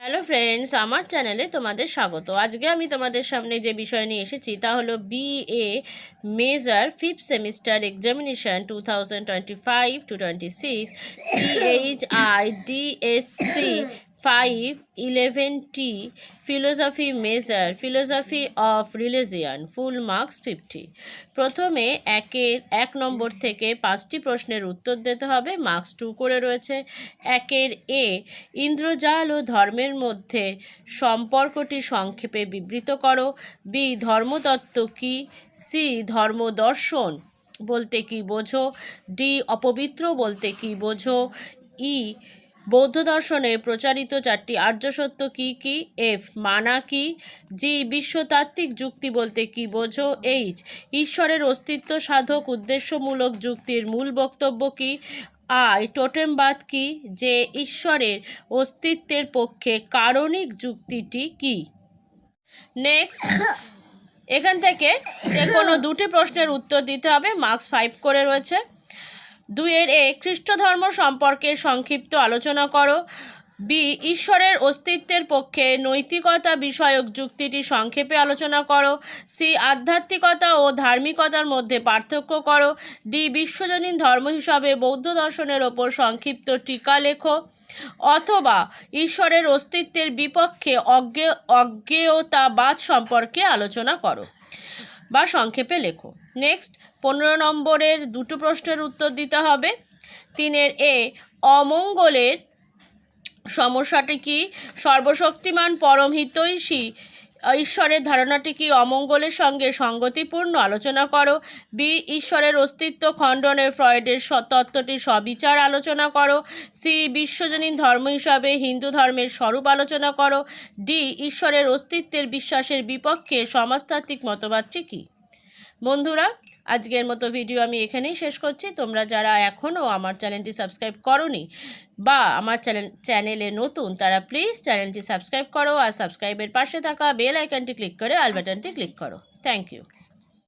Hello friends, আমার চ্যানেলে তোমাদের স্বাগত। আজকে আমি তোমাদের সামনে যে বিষয় নিয়ে এসেছি তা হলো BA major 5th semester examination 2025-26 PHIDSC 511T philosophy major philosophy of religion full marks 50। প্রথমে 1 নম্বর থেকে 5টি প্রশ্নের উত্তর দিতে হবে, মার্কস 2 করে রয়েছে। 1 এ ইন্দ্রজাল ও ধর্মের মধ্যে সম্পর্কটি সংক্ষেপে বিবৃত করো। বি ধর্মতত্ত্ব কি? সি ধর্মদর্শন বলতে কি বোঝো? ডি অপবিত্র বলতে কি বোঝো? ই বৌদ্ধ দর্শনে প্রচারিত 4টি আর্য সত্য কি কি? এফ মানা কি? জি বিশ্বতাত্ত্বিক যুক্তি বলতে কি বোঝো? এইচ ঈশ্বরের অস্তিত্ব সাধক উদ্দেশ্যমূলক যুক্তির মূল বক্তব্য কি? আই টোটেমবাদ কি? যে ঈশ্বরের অস্তিত্বের পক্ষে কারণিক যুক্তিটি কি? নেক্সট, এখান থেকে যে কোনো 2টি প্রশ্নের উত্তর দিতে হবে, মার্কস 5 করে রয়েছে। 2 এ খ্রিস্ট ধর্ম সম্পর্কে সংক্ষিপ্ত আলোচনা করো। বি ঈশ্বরের অস্তিত্বের পক্ষে নৈতিকতা বিষয়ক যুক্তিটি সংক্ষেপে আলোচনা করো। সি আধ্যাত্মিকতা ও ধার্মিকতার মধ্যে পার্থক্য করো। ডি বিশ্বজনীন ধর্ম হিসাবে বৌদ্ধ দর্শনের ওপর সংক্ষিপ্ত টিকা লেখো। অথবা ঈশ্বরের অস্তিত্বের বিপক্ষে অজ্ঞেয়তাবাদ সম্পর্কে আলোচনা করো বা সংক্ষেপে লেখো। নেক্সট, 15 নম্বরের 2টো প্রশ্নের উত্তর দিতে হবে। 3 এ অমঙ্গলের সমস্যাটি কি? সর্বশক্তিমান পরম হিতৈষী ঈশ্বরের ধারণাটি কি অমঙ্গলের সঙ্গে সঙ্গতিপূর্ণ? আলোচনা করো। বি ঈশ্বরের অস্তিত্ব খণ্ডনের ফ্রয়েডের তত্ত্বটি সবিচার আলোচনা করো। সি বিশ্বজনীন ধর্ম হিসাবে হিন্দু ধর্মের স্বরূপ আলোচনা করো। ডি ঈশ্বরের অস্তিত্বের বিশ্বাসের বিপক্ষে সমাজতাত্ত্বিক মতবাদটি কি? বন্ধুরা, আজকের মতো ভিডিও আমি এখানেই শেষ করছি। তোমরা যারা এখনও আমার চ্যানেলটি সাবস্ক্রাইব করোনি বা আমার চ্যানেলে নতুন, তারা প্লিজ চ্যানেলটি সাবস্ক্রাইব করো আর সাবস্ক্রাইবের পাশে থাকা বেল আইকনটি ক্লিক করে অল বাটনটি ক্লিক করো। Thank you.